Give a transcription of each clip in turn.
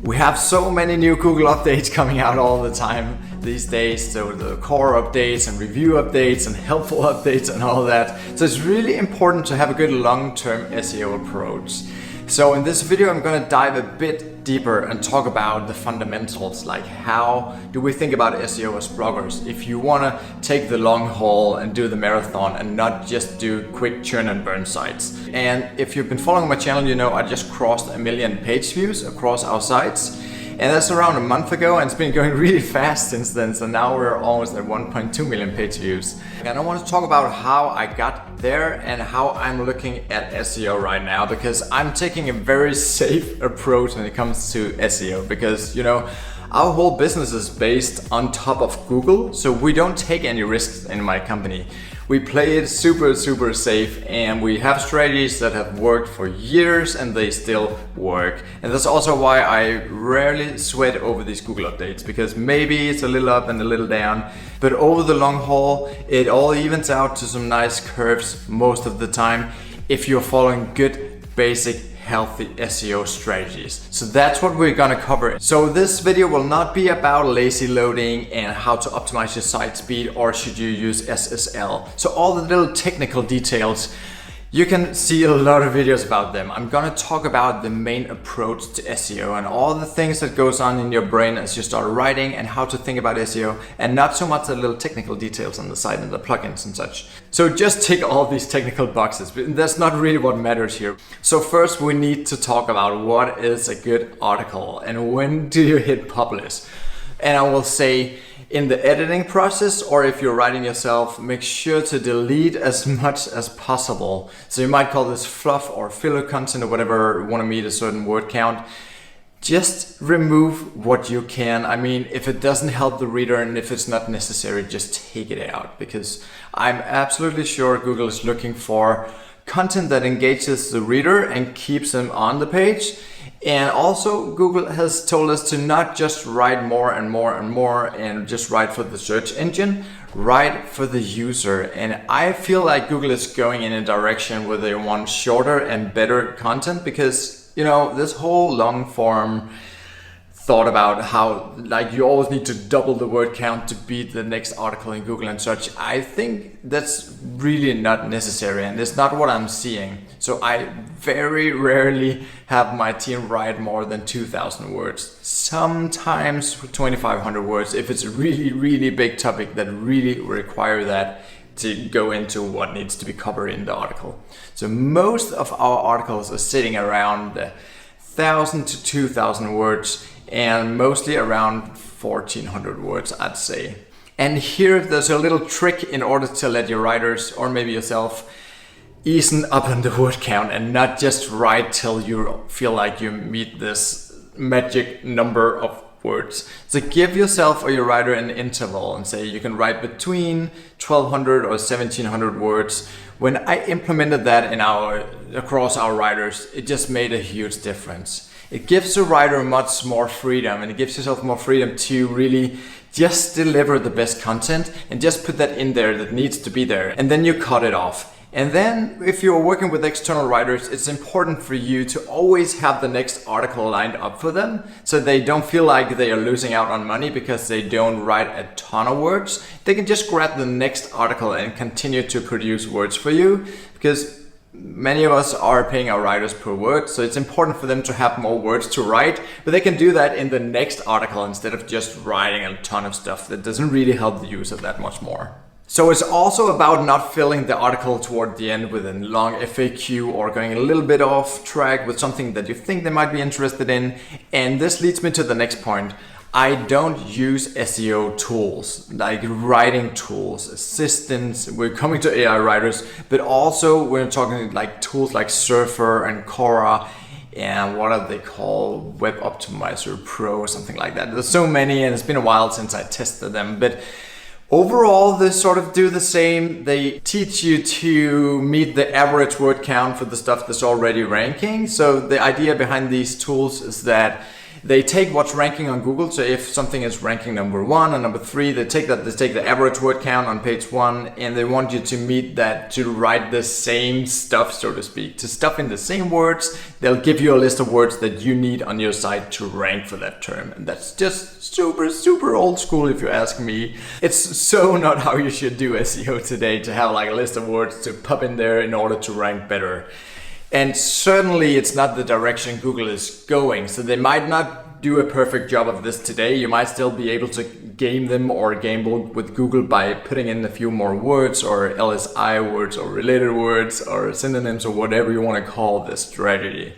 We have so many new Google updates coming out all the time these days. So the core updates and review updates and helpful updates and all that. So it's really important to have a good long-term SEO approach. So in this video, I'm going to dive a bit deeper and talk about the fundamentals, like how do we think about SEO as bloggers if you want to take the long haul and do the marathon and not just do quick churn and burn sites. And if you've been following my channel, you know I just crossed 1 million page views across our sites. And that's around a month ago, and it's been going really fast since then. So now we're almost at 1.2 million page views. And I want to talk about how I got there and how I'm looking at SEO right now, because I'm taking a very safe approach when it comes to SEO, because you know, our whole business is based on top of Google, so we don't take any risks in my company. We play it super safe, and we have strategies that have worked for years and they still work. And that's also why I rarely sweat over these Google updates, because maybe it's a little up and a little down, but over the long haul, it all evens out to some nice curves most of the time if you're following good, basic, healthy SEO strategies. So that's what we're gonna cover. So this video will not be about lazy loading and how to optimize your site speed, or should you use SSL. So all the little technical details, you can see a lot of videos about them. I'm gonna talk about the main approach to SEO and all the things that goes on in your brain as you start writing and how to think about SEO, and not so much the little technical details on the site and the plugins and such. So just tick all these technical boxes, but that's not really what matters here. So first we need to talk about what is a good article and when do you hit publish. And I will say, in the editing process, or if you're writing yourself, make sure to delete as much as possible. So you might call this fluff or filler content or whatever, you want to meet a certain word count. Just remove what you can. I mean, if it doesn't help the reader and if it's not necessary, just take it out, because I'm absolutely sure Google is looking for content that engages the reader and keeps them on the page. And also Google has told us to not just write more and more and more and just write for the search engine, write for the user. And I feel like Google is going in a direction where they want shorter and better content, because you know, this whole long form thought about how like you always need to double the word count to beat the next article in Google and such. I think that's really not necessary, and it's not what I'm seeing. So I very rarely have my team write more than 2,000 words, sometimes 2,500 words if it's a really big topic that really require that to go into what needs to be covered in the article. So most of our articles are sitting around 1,000 to 2,000 words, and mostly around 1,400 words, I'd say. And here there's a little trick in order to let your writers, or maybe yourself, ease up on the word count and not just write till you feel like you meet this magic number of words. So give yourself or your writer an interval and say you can write between 1,200 or 1,700 words. When I implemented that across our writers, it just made a huge difference. It gives the writer much more freedom, and it gives yourself more freedom to really just deliver the best content and just put that in there that needs to be there, and then you cut it off. And then if you're working with external writers, it's important for you to always have the next article lined up for them, so they don't feel like they are losing out on money because they don't write a ton of words. They can just grab the next article and continue to produce words for you, because many of us are paying our writers per word, so it's important for them to have more words to write, but they can do that in the next article instead of just writing a ton of stuff that doesn't really help the user that much more. So it's also about not filling the article toward the end with a long FAQ or going a little bit off track with something that you think they might be interested in. And this leads me to the next point. I don't use SEO tools, like writing tools, assistants. We're coming to AI writers, but also we're talking like tools like Surfer and Quora, and what are they called? Web Optimizer Pro or something like that. There's so many, and it's been a while since I tested them, but overall, they sort of do the same. They teach you to meet the average word count for the stuff that's already ranking. So the idea behind these tools is that They take what's ranking on Google. So if something is ranking number 1 and number 3, they take the average word count on page 1, and they want you to meet that, to write the same stuff, so to speak, to stuff in the same words. They'll give you a list of words that you need on your site to rank for that term. And that's just super old school if you ask me. It's so not how you should do SEO today, to have like a list of words to pop in there in order to rank better. And certainly it's not the direction Google is going. So they might not do a perfect job of this today. You might still be able to game them or gamble with Google by putting in a few more words, or LSI words, or related words, or synonyms, or whatever you want to call this strategy.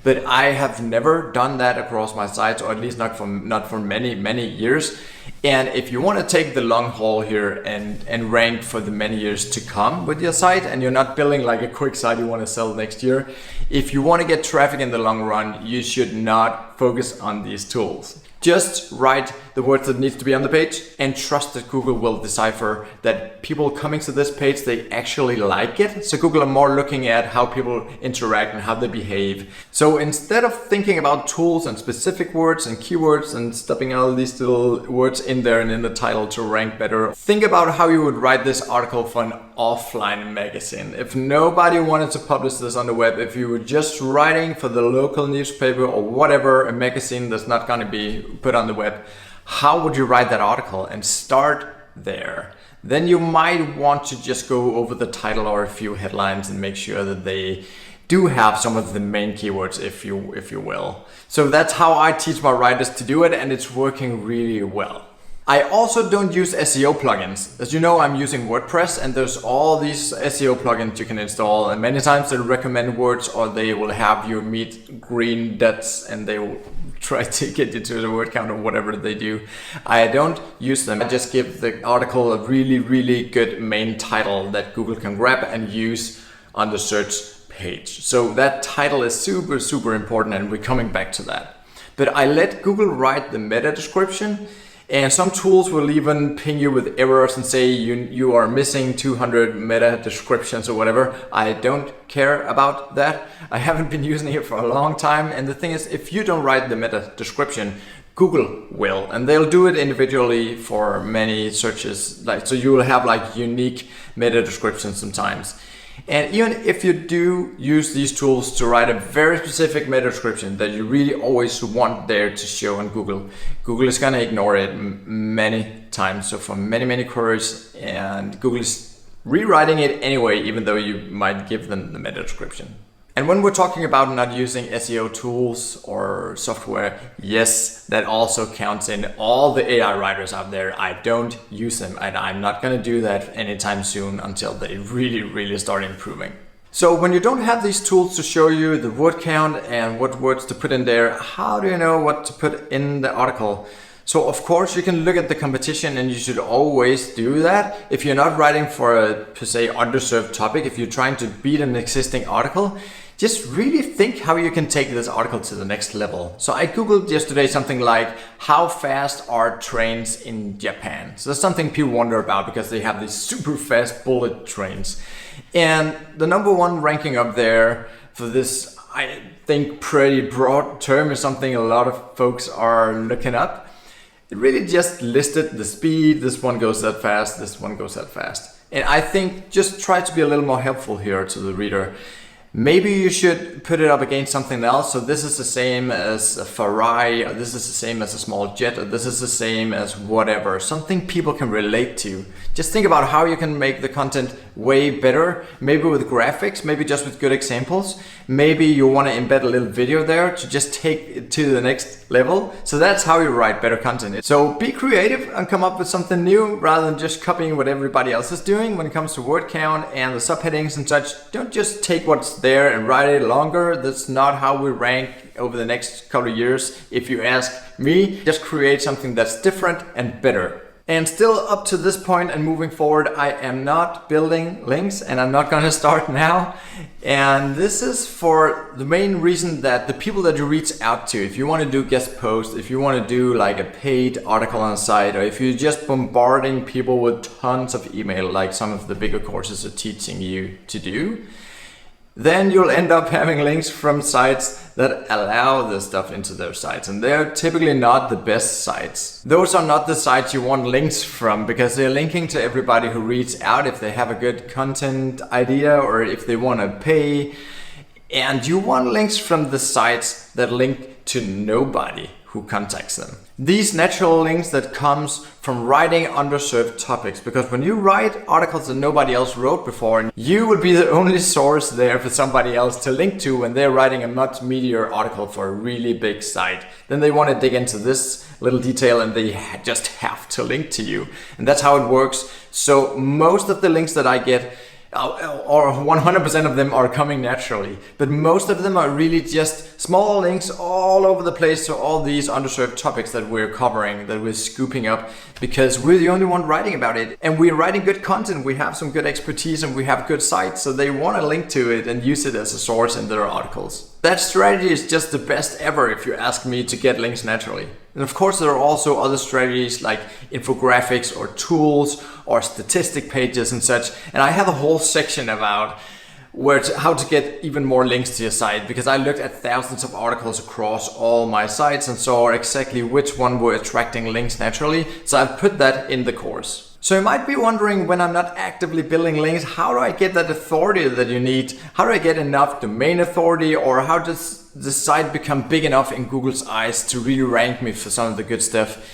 But I have never done that across my sites, or at least not for many years. And if you want to take the long haul here and rank for the many years to come with your site, and you're not building like a quick site you want to sell next year, if you want to get traffic in the long run, you should not focus on these tools. Just write the words that needs to be on the page and trust that Google will decipher that people coming to this page, they actually like it. So Google are more looking at how people interact and how they behave. So instead of thinking about tools and specific words and keywords and stuffing all these little words in there and in the title to rank better, think about how you would write this article for an offline magazine. If nobody wanted to publish this on the web, if you were just writing for the local newspaper or whatever, a magazine that's not going to be put on the web, how would you write that article? And start there. Then you might want to just go over the title or a few headlines and make sure that they do have some of the main keywords, if you will. So that's how I teach my writers to do it, and it's working really well. I also don't use SEO plugins. As you know, I'm using WordPress, and there's all these SEO plugins you can install, and many times they recommend words, or they will have you meet green dots and they will try to get you to the word count or whatever they do. I don't use them. I just give the article a really good main title that Google can grab and use on the search page. So that title is super important, and we're coming back to that. But I let Google write the meta description. And some tools will even ping you with errors and say you are missing 200 meta descriptions or whatever. I don't care about that. I haven't been using it for a long time. And the thing is, if you don't write the meta description, Google will, and they'll do it individually for many searches. So you will have like unique meta descriptions sometimes. And even if you do use these tools to write a very specific meta description that you really always want there to show on Google, Google is going to ignore it many times. So for many queries, and Google is rewriting it anyway, even though you might give them the meta description. And when we're talking about not using SEO tools or software, yes, that also counts in all the AI writers out there. I don't use them, and I'm not going to do that anytime soon until they really start improving. So when you don't have these tools to show you the word count and what words to put in there, how do you know what to put in the article? So of course you can look at the competition, and you should always do that. If you're not writing for a per se underserved topic, if you're trying to beat an existing article, just really think how you can take this article to the next level. So I Googled yesterday something like, how fast are trains in Japan? So that's something people wonder about, because they have these super fast bullet trains. And the number one ranking up there for this, I think, pretty broad term is something a lot of folks are looking up. It really just listed the speed. This one goes that fast, this one goes that fast. And I think just try to be a little more helpful here to the reader. Maybe you should put it up against something else. So this is the same as a Ferrari, or this is the same as a small jet, or this is the same as whatever. Something people can relate to. Just think about how you can make the content way better. Maybe with graphics, maybe just with good examples. Maybe you want to embed a little video there to just take it to the next level. So that's how you write better content. So be creative and come up with something new rather than just copying what everybody else is doing when it comes to word count and the subheadings and such. Don't just take what's there and write it longer. That's not how we rank over the next couple of years. If you ask me, just create something that's different and better. And still up to this point and moving forward, I am not building links, and I'm not going to start now. And this is for the main reason that the people that you reach out to, if you want to do guest posts, if you want to do like a paid article on a site, or if you're just bombarding people with tons of email, like some of the bigger courses are teaching you to do, then you'll end up having links from sites that allow this stuff into their sites, and they're typically not the best sites. Those are not the sites you want links from, because they're linking to everybody who reads out if they have a good content idea or if they want to pay. And you want links from the sites that link to nobody who contacts them. These natural links that comes from writing underserved topics, because when you write articles that nobody else wrote before, you will be the only source there for somebody else to link to when they're writing a much meatier article for a really big site. Then they want to dig into this little detail and they just have to link to you. And that's how it works. So most of the links that I get, or 100% of them, are coming naturally, but most of them are really just small links all over the place to all these underserved topics that we're covering, that we're scooping up, because we're the only one writing about it, and we're writing good content, we have some good expertise, and we have good sites, so they want to link to it and use it as a source in their articles. That strategy is just the best ever if you ask me, to get links naturally. And of course, there are also other strategies like infographics or tools or statistic pages and such. And I have a whole section about how to get even more links to your site, because I looked at thousands of articles across all my sites and saw exactly which one were attracting links naturally. So I've put that in the course. So you might be wondering, when I'm not actively building links, how do I get that authority that you need? How do I get enough domain authority, or how does the site become big enough in Google's eyes to really rank me for some of the good stuff?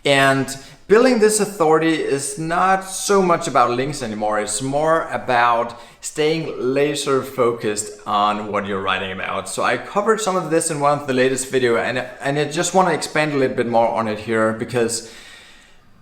And building this authority is not so much about links anymore. It's more about staying laser focused on what you're writing about. So I covered some of this in one of the latest videos, and I just want to expand a little bit more on it here, because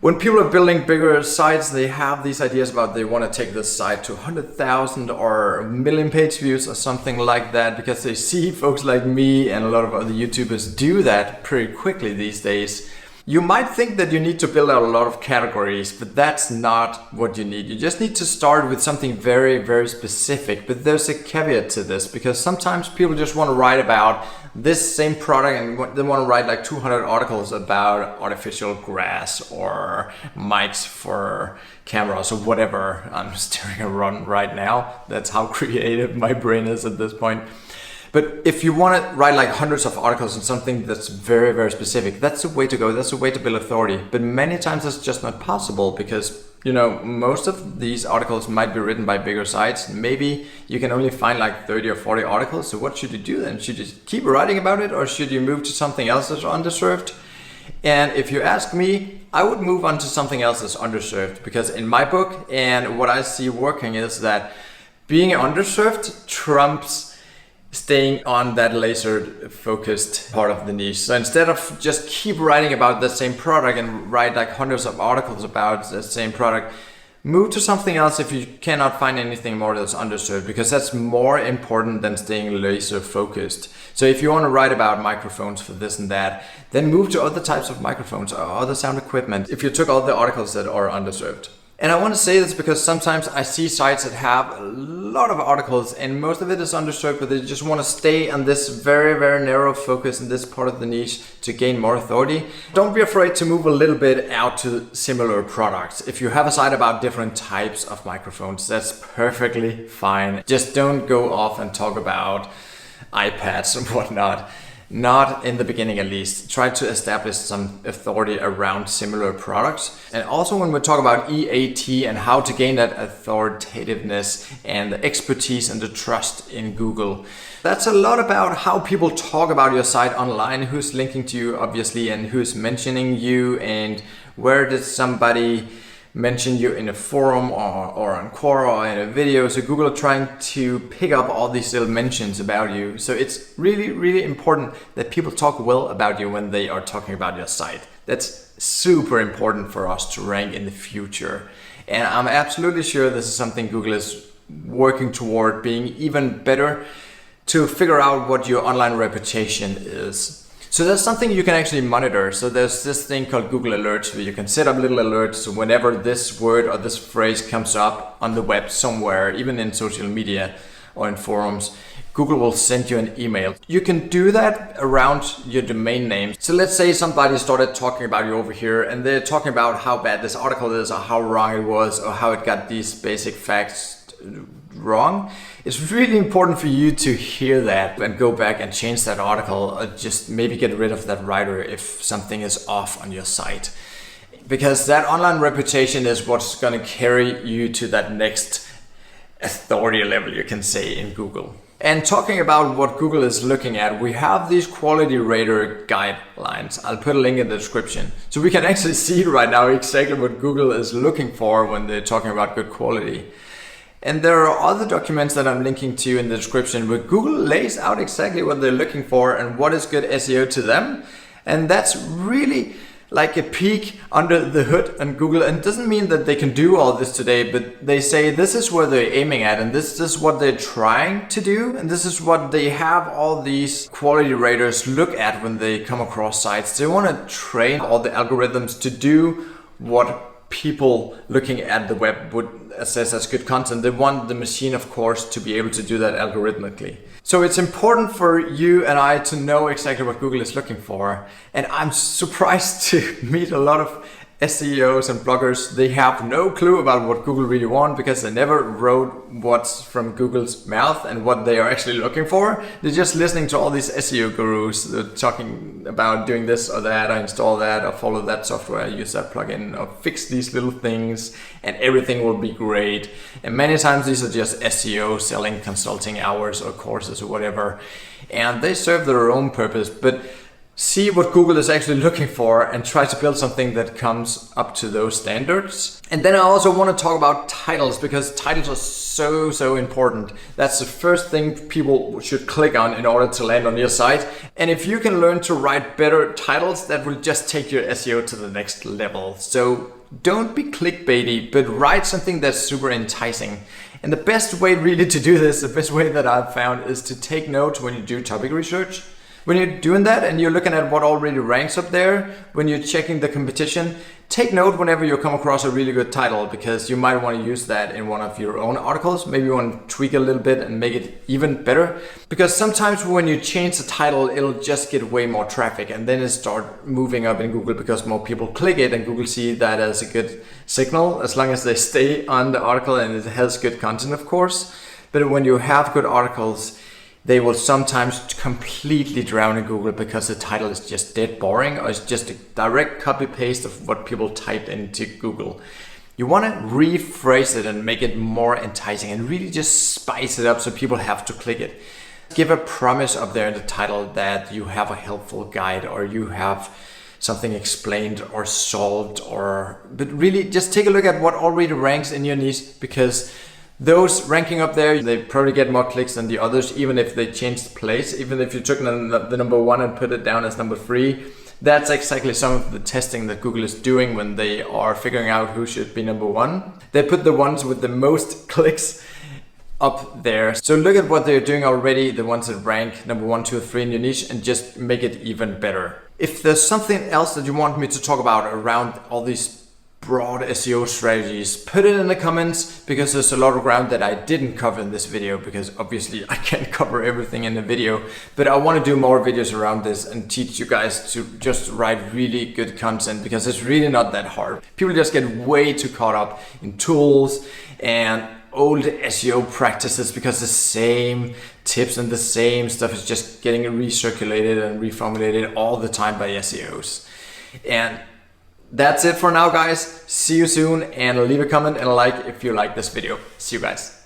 when people are building bigger sites, they have these ideas about they want to take this site to 100,000 or a million page views or something like that, because they see folks like me and a lot of other YouTubers do that pretty quickly these days. You might think that you need to build out a lot of categories, but that's not what you need. You just need to start with something very, very specific. But there's a caveat to this, because sometimes people just want to write about this same product and they want to write like 200 articles about artificial grass or mics for cameras or whatever. I'm staring around right now. That's how creative my brain is at this point. But if you want to write like hundreds of articles on something that's very, very specific, that's the way to go. That's the way to build authority. But many times it's just not possible, because, you know, most of these articles might be written by bigger sites. Maybe you can only find like 30 or 40 articles. So what should you do then? Should you keep writing about it, or should you move to something else that's underserved? And if you ask me, I would move on to something else that's underserved, because in my book and what I see working is that being underserved trumps staying on that laser focused part of the niche. So instead of just keep writing about the same product and write like hundreds of articles about the same product, move to something else if you cannot find anything more that's underserved, because that's more important than staying laser focused. So if you want to write about microphones for this and that, then move to other types of microphones or other sound equipment if you took all the articles that are underserved. And I want to say this because sometimes I see sites that have a lot of articles and most of it is underserved, but they just want to stay on this very, very narrow focus in this part of the niche to gain more authority. Don't be afraid to move a little bit out to similar products. If you have a site about different types of microphones, that's perfectly fine. Just don't go off and talk about iPads and whatnot. Not in the beginning, at least. Try to establish some authority around similar products. And also when we talk about EAT and how to gain that authoritativeness and the expertise and the trust in Google, that's a lot about how people talk about your site online, who's linking to you obviously, and who's mentioning you, and where did somebody mention you in a forum or on Quora or in a video. So Google are trying to pick up all these little mentions about you. So it's really, really important that people talk well about you when they are talking about your site. That's super important for us to rank in the future. And I'm absolutely sure this is something Google is working toward, being even better to figure out what your online reputation is. So there's something you can actually monitor. So there's this thing called Google Alerts where you can set up little alerts. So whenever this word or this phrase comes up on the web somewhere, even in social media or in forums, Google will send you an email. You can do that around your domain name. So let's say somebody started talking about you over here and they're talking about how bad this article is or how wrong it was or how it got these basic facts wrong, it's really important for you to hear that and go back and change that article, or just maybe get rid of that writer if something is off on your site. Because that online reputation is what's going to carry you to that next authority level, you can say, in Google. And talking about what Google is looking at, we have these quality rater guidelines. I'll put a link in the description. So we can actually see right now exactly what Google is looking for when they're talking about good quality. And there are other documents that I'm linking to in the description where Google lays out exactly what they're looking for and what is good SEO to them. And that's really like a peek under the hood on Google. And it doesn't mean that they can do all this today, but they say this is where they're aiming at, and this is what they're trying to do, and this is what they have all these quality raters look at when they come across sites. They want to train all the algorithms to do what people looking at the web would assess as good content. They want the machine, of course, to be able to do that algorithmically. So it's important for you and I to know exactly what Google is looking for. And I'm surprised to meet a lot of SEOs and bloggers. They have no clue about what Google really wants because they never wrote what's from Google's mouth and what they are actually looking for. They're just listening to all these SEO gurus talking about doing this or that, or install that, or follow that software, use that plugin, or fix these little things, and everything will be great. And many times these are just SEO selling consulting hours or courses or whatever, and they serve their own purpose. But see what Google is actually looking for and try to build something that comes up to those standards. And then I also want to talk about titles, because titles are so important. That's the first thing people should click on in order to land on your site. And if you can learn to write better titles, that will just take your SEO to the next level. So don't be clickbaity, but write something that's super enticing. And the best way really to do this, the best way that I've found, is to take notes when you do topic research. When you're doing that and you're looking at what already ranks up there, when you're checking the competition, take note whenever you come across a really good title, because you might want to use that in one of your own articles. Maybe you want to tweak a little bit and make it even better. Because sometimes when you change the title, it'll just get way more traffic, and then it start moving up in Google because more people click it, and Google see that as a good signal, as long as they stay on the article and it has good content, of course. But when you have good articles, they will sometimes completely drown in Google because the title is just dead boring, or it's just a direct copy paste of what people typed into Google. You want to rephrase it and make it more enticing and really just spice it up so people have to click it. Give a promise up there in the title that you have a helpful guide, or you have something explained or solved, but really just take a look at what already ranks in your niche, because those ranking up there, they probably get more clicks than the others, even if they changed place. Even if you took the number one and put it down as number 3, that's exactly some of the testing that Google is doing when they are figuring out who should be number 1. They put the ones with the most clicks up there. So look at what they're doing already, the ones that rank number 1, 2, 3 in your niche, and just make it even better. If there's something else that you want me to talk about around all these broad SEO strategies, put it in the comments, because there's a lot of ground that I didn't cover in this video, because obviously I can't cover everything in the video. But I want to do more videos around this and teach you guys to just write really good content, because it's really not that hard. People just get way too caught up in tools and old SEO practices, because the same tips and the same stuff is just getting recirculated and reformulated all the time by SEOs. And that's it for now, guys. See you soon, and leave a comment and a like if you like this video. See you guys.